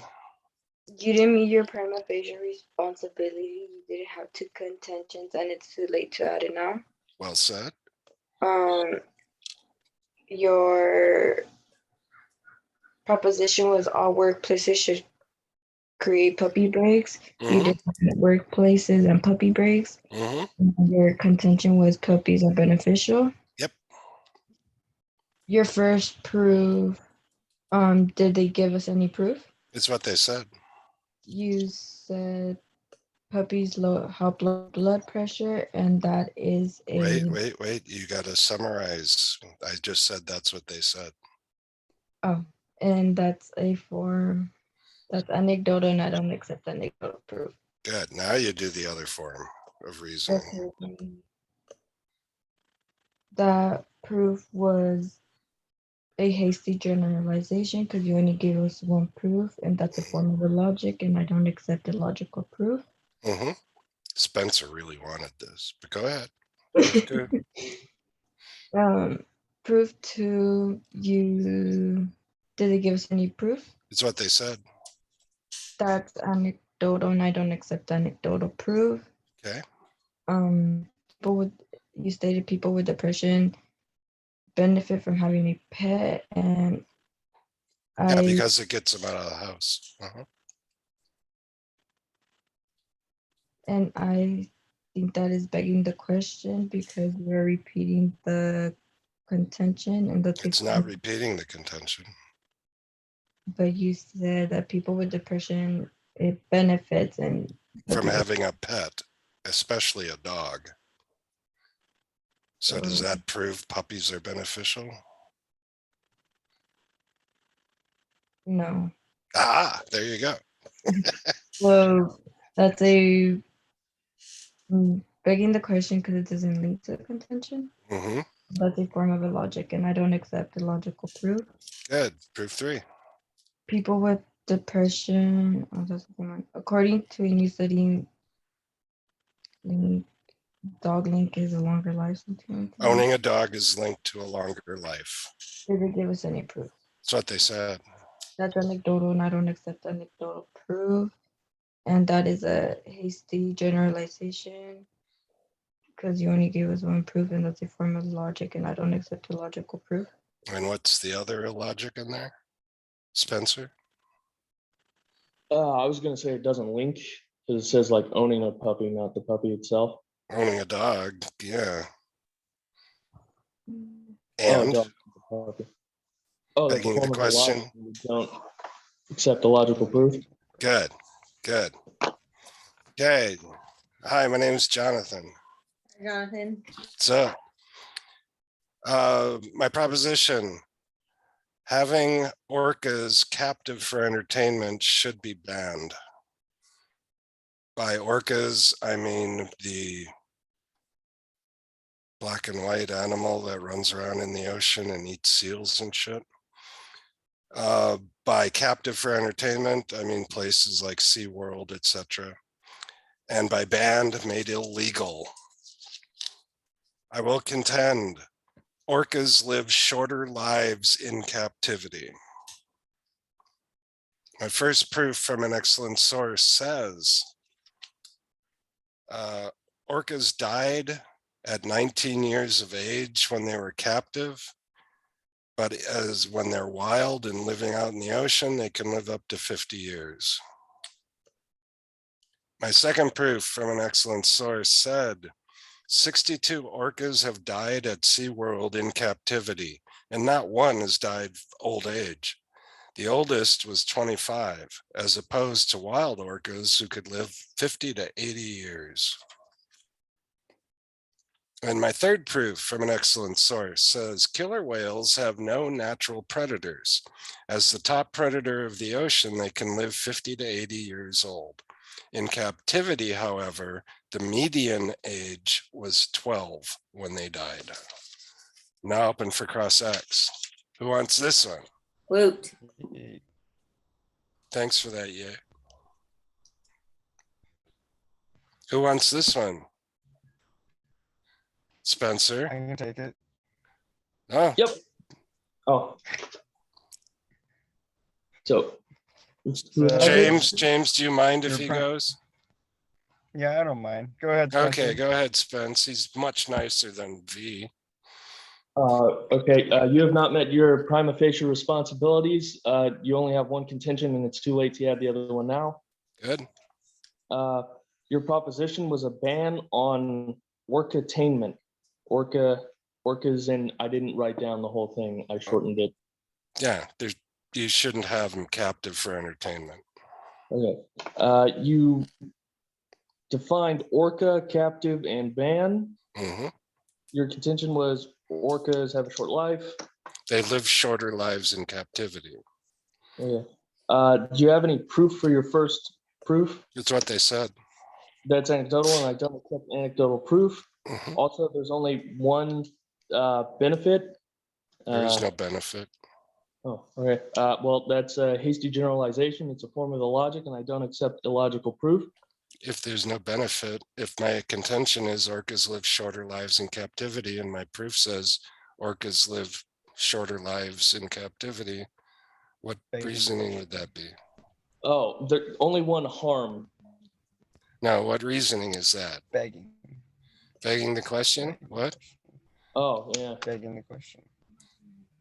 You didn't meet your prima facie responsibility. You didn't have two contentions, and it's too late to add it now. Well said. Your proposition was all workplaces should create puppy breaks. You Mhm, did workplaces and puppy breaks. mhm. Your contention was puppies are beneficial. Yep. Your first proof, did they give us any proof? It's what they said. You said puppies help lower blood pressure, and that is a Wait. You got to summarize. I just said that's what they said. and that's a form that's anecdotal, and I don't accept anecdotal proof. Good. Now you do the other form of reasoning. Okay. That proof was a hasty generalization because you only gave us one proof, and that's a form of the logic, and I don't accept a logical proof. Mm-hmm. Spencer really wanted this, but go ahead. Good. Proof two, did they give us any proof? It's what they said. That's anecdotal, and I don't accept anecdotal proof. Okay. You stated people with depression benefit from having a pet, and Yeah, because it gets them out of the house. Uh-huh. And I think that is begging the question because we're repeating the contention, and that's It's not repeating the contention. but you said that people with depression, it benefits and From having a pet, especially a dog. So does that prove puppies are beneficial? no. Ah, there you go. Well, that's a begging the question because it doesn't link to the contention. Mm-hmm. That's a form of a logic, and I don't accept the logical proof. Good. Proof 3. People with depression, according to a new study, dog link is a longer life. Owning a dog is linked to a longer life. Did they give us any proof? That's what they said. That's anecdotal, and I don't accept anecdotal proof. And that is a hasty generalization because you only gave us one proof, and that's a form of logic, and I don't accept a logical proof. And what's the other logic in there? Spencer? I was gonna say it doesn't link because it says like owning a puppy, not the puppy itself. Owning a dog, yeah. Oh, And dog, the puppy. Oh, that's a begging the form of question. logic. You don't accept the logical proof. Good. Okay. Hi, my name is Jonathan. Jonathan, So, my proposition, having orcas captive for entertainment should be banned. By orcas, I mean the black and white animal that runs around in the ocean and eats seals and shit. By captive for entertainment, I mean places like SeaWorld, etc. And by banned, made illegal. I will contend orcas live shorter lives in captivity. My first proof from an excellent source says orcas died at 19 years of age when they were captive, but as when they're wild and living out in the ocean, they can live up to 50 years. My second proof from an excellent source said 62 orcas have died at SeaWorld in captivity, and not one has died of old age. The oldest was 25, as opposed to wild orcas who could live 50 to 80 years. And my third proof from an excellent source says killer whales have no natural predators. As the top predator of the ocean, they can live 50 to 80 years old. In captivity, however, the median age was 12 when they died. Now open for cross X. Who wants this one? Woot. Thanks for that, yeah. Who wants this one? Spencer? I can take it. Oh, Yep. Oh. So. James, do you mind if Your he pri- goes? Yeah, I don't mind. Go ahead. Spencer. Okay, go ahead, Spence. He's much nicer than V. Okay, you have not met your prima facie responsibilities. You only have one contention and it's too late to add the other one now. Good. Your proposition was a ban on orcatainment. Orcas, and I didn't write down the whole thing. I shortened it. Yeah, you shouldn't have them captive for entertainment. Okay. You defined orca, captive, and ban. Mhm. Your contention was orcas have a short life. They live shorter lives in captivity. Okay. Do you have any proof for your first proof? It's what they said. That's anecdotal, and I don't accept anecdotal proof. Mhm. Also, there's only one benefit. There is no benefit. Oh, okay. Well, that's a hasty generalization. It's a form of illogic, and I don't accept illogical proof. If there's no benefit, if my contention is orcas live shorter lives in captivity and my proof says orcas live shorter lives in captivity, what Begging. reasoning would that be? Oh, there only one harm. Now, what reasoning is that? Begging. Begging the question? What? Oh, yeah. Begging the question.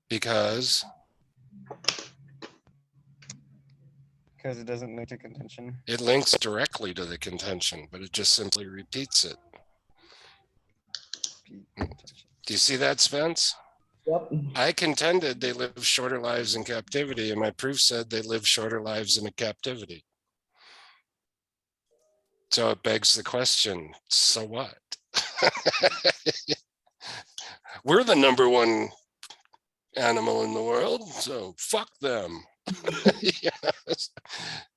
Because Because it doesn't link to contention. it links directly to the contention, but it just simply repeats it. Do you see that, Spence? Yep. I contended they live shorter lives in captivity, and my proof said they live shorter lives in a captivity. So it begs the question, so what? We're the #1 animal in the world, so fuck them. Yes.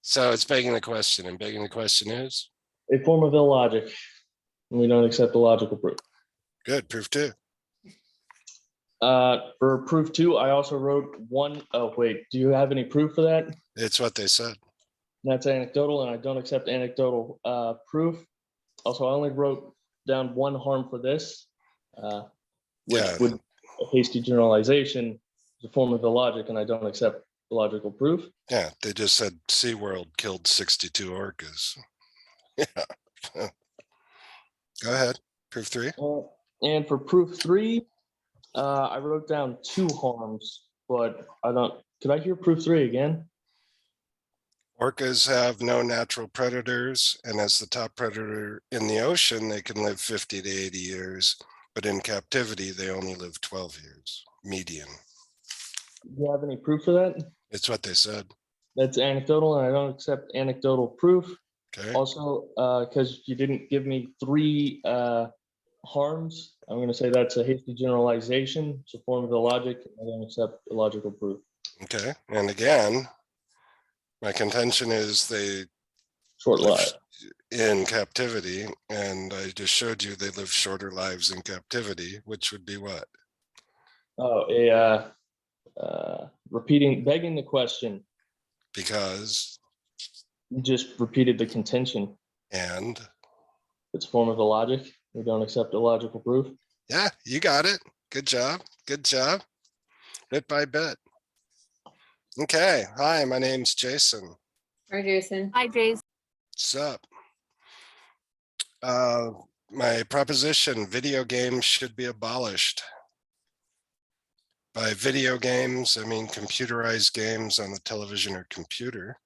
So it's begging the question, and begging the question is? A form of illogic. We don't accept illogical proof. Good, proof 2. For proof 2, I also wrote one. Oh, wait. Do you have any proof for that? It's what they said. That's anecdotal, and I don't accept anecdotal proof. Also, I only wrote down one harm for this, which Yeah. would a hasty generalization is a form of illogic, and I don't accept illogical proof. Yeah, they just said SeaWorld killed 62 orcas. Yeah. Go ahead, proof 3. And for proof 3, I wrote down 2 harms, but I don't. Could I hear proof 3 again? Orcas have no natural predators, and as the top predator in the ocean, they can live 50 to 80 years, but in captivity, they only live 12 years, median. Do you have any proof for that? It's what they said. That's anecdotal, and I don't accept anecdotal proof. Okay, Also, because you didn't give me 3 harms, I'm going to say that's a hasty generalization. It's a form of illogic. I don't accept illogical proof. okay. And again, my contention is they Short live, life. in captivity, and I just showed you they live shorter lives in captivity, which would be what? Oh, begging the question, Because, you just repeated the contention. and, It's a form of illogic. We don't accept illogical proof. yeah, you got it. Good job. Good job. Bit by bit. Okay. Hi, my name's Jason. Hi, Jason. Hi, Jace. What's up? My proposition, video games should be abolished. By video games, I mean computerized games on the television or computer.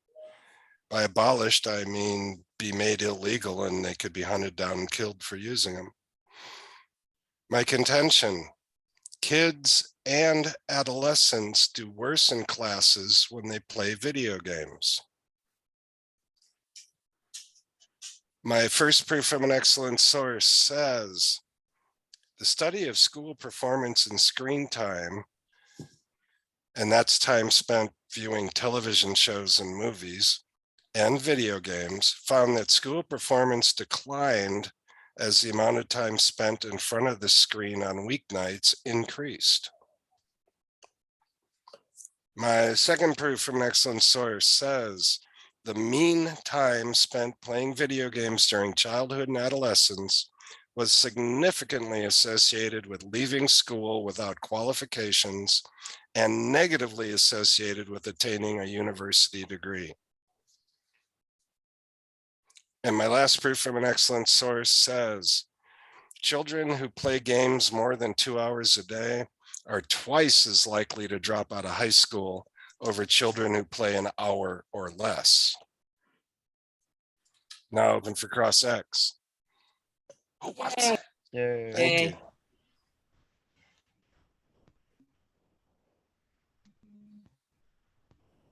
By abolished, I mean be made illegal and they could be hunted down and killed for using them. My contention, kids and adolescents do worse in classes when they play video games. My first proof from an excellent source says the study of school performance and screen time, and that's time spent viewing television shows and movies and video games, found that school performance declined as the amount of time spent in front of the screen on weeknights increased. My second proof from an excellent source says the mean time spent playing video games during childhood and adolescence was significantly associated with leaving school without qualifications and negatively associated with attaining a university degree. And my last proof from an excellent source says children who play games more than 2 hours a day are twice as likely to drop out of high school over children who play an hour or less. Now open for cross X. Who wants it? Yay. Thank you.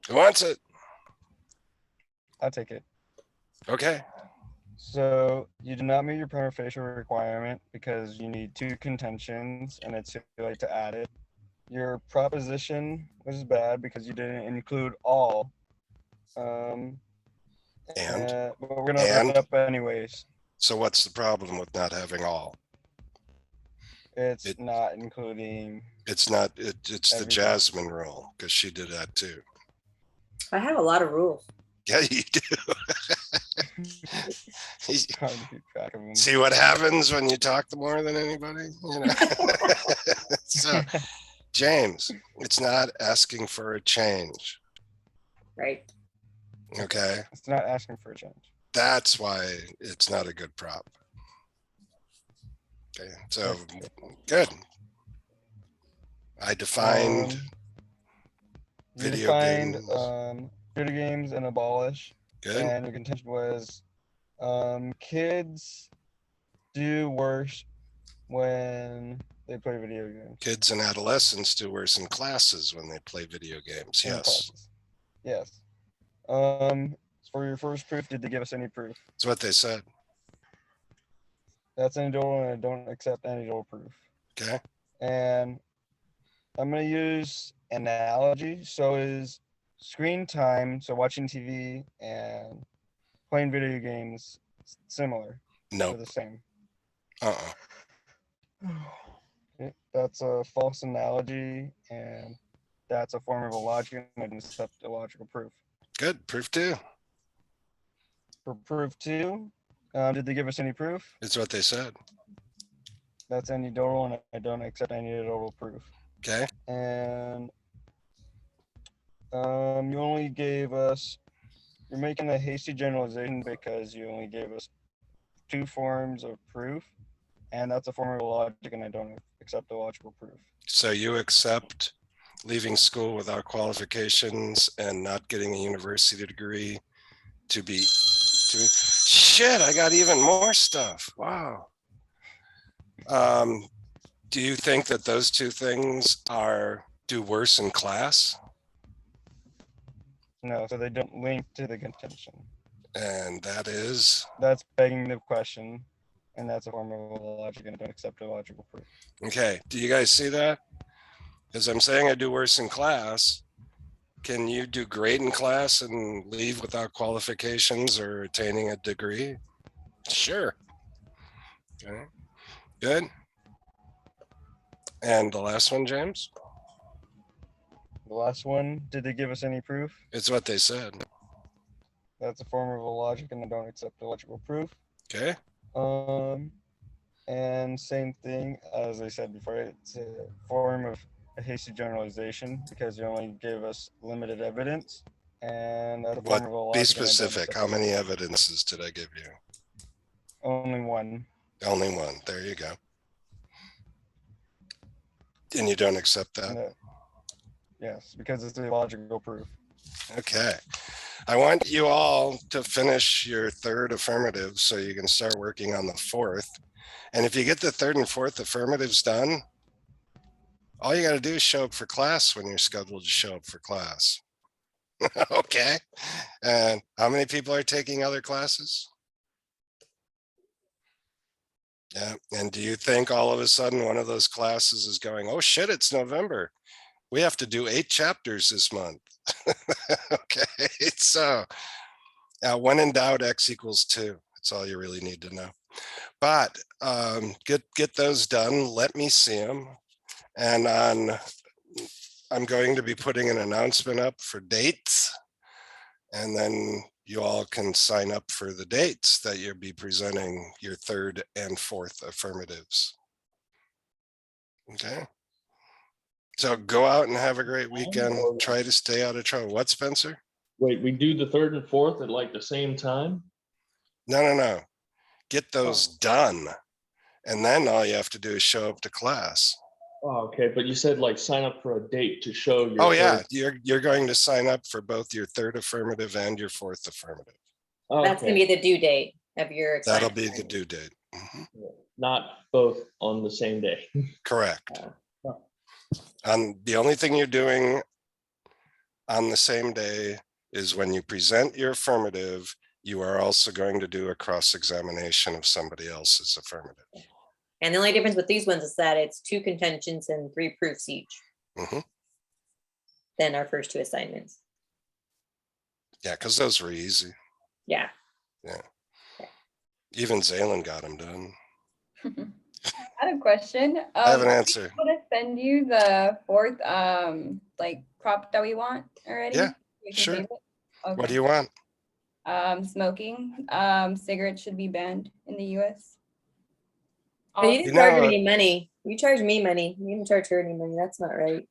Who wants it? I'll take it. Okay. So you did not meet your prima facie requirement because you need 2 contentions and it's too late to add it. Your proposition was bad because you didn't include all. But we're gonna wrap it up anyways. So what's the problem with not having all? It's It- not including. It's not, it's the Everything. Jasmine rule, because she did that too. I have a lot of rules. Yeah, you do. Hard to keep track of them. See what happens when you talk more than anybody? You know? So, James, it's not asking for a change, Right. okay? It's not asking for a change. That's why it's not a good prop. Okay, so, good. I defined You video defined, games. video games and abolish, Good, and your contention was kids do worse when they play video games. kids and adolescents do worse in classes when they play video games, in yes. classes. Yes. For your first proof, did they give us any proof? That's what they said, That's anecdotal, and I don't accept anecdotal proof. okay? And I'm gonna use analogy. So is screen time, so watching TV and playing video games, similar or No, the same? Okay, that's a false analogy, and that's a form of illogic, and I don't accept illogical proof. Good, proof 2, For proof 2, did they give us any proof? it's what they said, That's anecdotal, and I don't accept anecdotal proof. okay? And you only gave us, you're making a hasty generalization because you only gave us 2 forms of proof, and that's a form of logic, and I don't accept illogical proof. So you accept leaving school without qualifications and not getting a university degree to be, shit, I got even more stuff, wow. Do you think that those 2 things do worse in class? No, so they don't link to the contention. And that is, That's begging the question, and that's a form of logic, and I don't accept illogical proof. okay, do you guys see that? Because I'm saying I do worse in class. Can you do great in class and leave without qualifications or attaining a degree? Sure. Okay, good. And the last one, James? The last one, did they give us any proof? It's what they said. That's a form of illogic and I don't accept illogical proof. Okay, And same thing as I said before, it's a form of a hasty generalization because you only gave us limited evidence. And that's a form of what, be illogic and I don't specific. accept How many illogical evidences did I give you? proof. Only one. Only one. There you go. And you don't accept that? No. Yes, because it's illogical proof. Okay. I want you all to finish your third affirmative so you can start working on the fourth. And if you get the third and fourth affirmatives done, all you got to do is show up for class when you're scheduled to show up for class. Okay. And how many people are taking other classes? Yeah. And do you think all of a sudden one of those classes is going, oh shit, it's November. We have to do 8 chapters this month. Okay. So when in doubt, X equals 2. That's all you really need to know. But get those done. Let me see them. And I'm going to be putting an announcement up for dates. And then you all can sign up for the dates that you'll be presenting your third and fourth affirmatives. Okay. So go out and have a great weekend. Try to stay out of trouble. What, Spencer? Wait, we do the third and fourth at like the same time? No. Get those done. And then all you have to do is show up to class. Oh, okay, but you said like sign up for a date to show your. Oh yeah, third- you're going to sign up for both your third affirmative and your fourth affirmative. That's gonna Okay, be the due date of your. That'll assignment. be the due date. Mhm. not both on the same day. Correct. Oh. The only thing you're doing on the same day is when you present your affirmative, you are also going to do a cross-examination of somebody else's affirmative. And the only difference with these ones is that it's 2 contentions and 3 proofs each. Mhm. Than our first 2 assignments. Yeah, because those were easy. Yeah. Even Zalen got them done. I had a question. I have an Are we answer. able to send you the fourth, like prop that we want already? Yeah, We can sure. save it? What do Okay. you want? Smoking, cigarettes should be banned in the US. But you You didn't charge her know, any money. You charged me money. You didn't charge her any money. That's not right.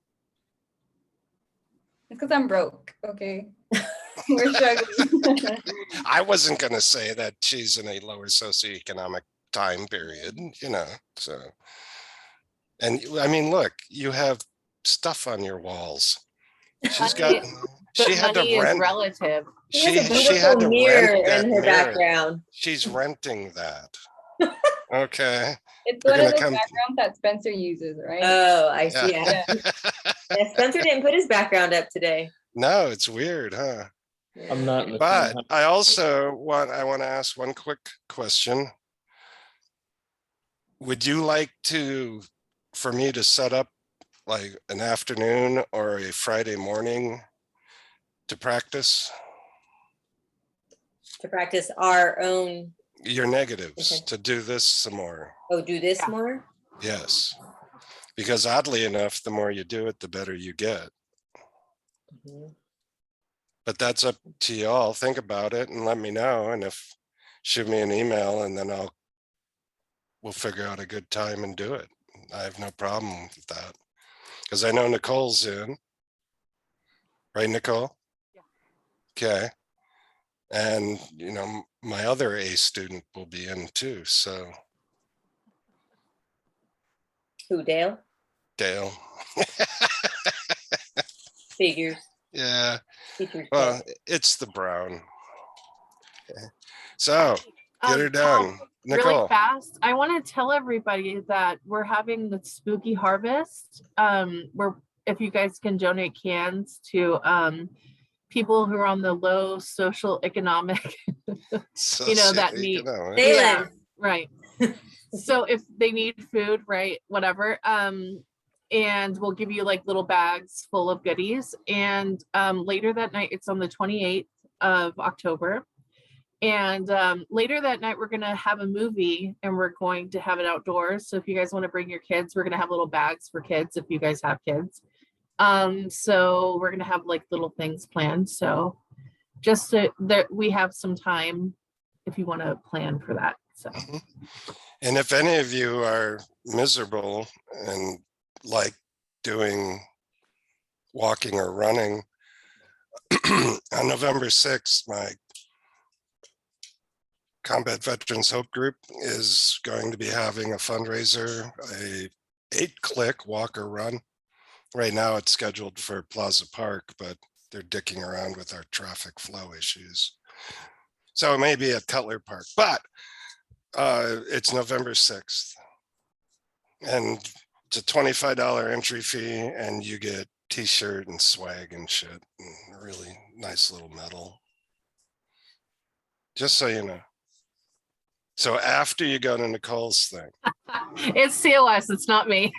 It's because I'm broke, okay? We're struggling. I wasn't going to say that she's in a lower socioeconomic time period, so. And I mean, look, you have stuff on your walls. She's got, she had to Money is rent, relative. she has a had beautiful to mirror rent that in her mirror. background. She's renting that. Okay. It's We're one of gonna those come- backgrounds that Spencer uses, right? Oh, I see. Yeah. Yeah. Yeah, Spencer didn't put his background up today. No, it's weird, huh? I'm not in the. But I also want to ask one quick question. Would you like for me to set up like an afternoon or a Friday morning to practice To practice our own, your negatives, Okay. to do this some more? do this Yeah. more? Yes. Because oddly enough, the more you do it, the better you get. Mhm. But that's up to y'all. Think about it and let me know. And if, shoot me an email and then we'll figure out a good time and do it. I have no problem with that. Because I know Nicole's in. Right, Nicole? Yeah. Okay. And, my other A student will be in too. So Who, Dale? Dale. Figures. Yeah. Teacher's Well, pet. it's the brown. Okay. So get her Um, done. Really Nicole. fast, I want to tell everybody that we're having the spooky harvest. If you guys can donate cans to people who are on the low social economic, that need. Socioeconomic. Dalen. Yeah, right. So if they need food, right, whatever, and we'll give you like little bags full of goodies. And later that night, it's on the 28th of October. And later that night, we're going to have a movie and we're going to have it outdoors. So if you guys want to bring your kids, we're going to have little bags for kids if you guys have kids. So we're going to have like little things planned. So just so that we have some time if you want to plan for that. So And if any of you are miserable and like doing walking or running, on November 6th, my Combat Veterans Hope Group is going to be having a fundraiser, a 8-click walk or run. Right now it's scheduled for Plaza Park, but they're dicking around with our traffic flow issues. So it may be at Cutler Park, but it's November 6th. And it's a $25 entry fee and you get t-shirt and swag and shit, and a really nice little medal. Just so you know. So after you go to Nicole's thing. it's COS, it's not me.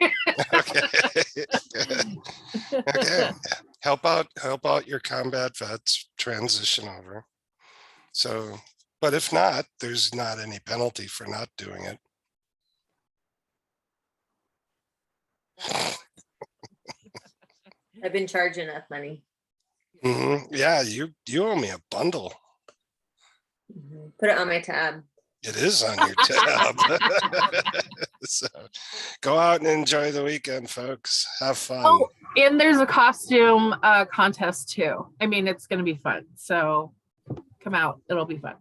Okay. Okay. Help out your combat vets, transition over. So, but if not, there's not any penalty for not doing it. I've been charging enough money. Yeah, you owe me a bundle. Put it on my tab. It is on your tab. So go out and enjoy the weekend, folks. Have fun. Oh, and there's a costume contest too. I mean, it's going to be fun. So come out. It'll be fun.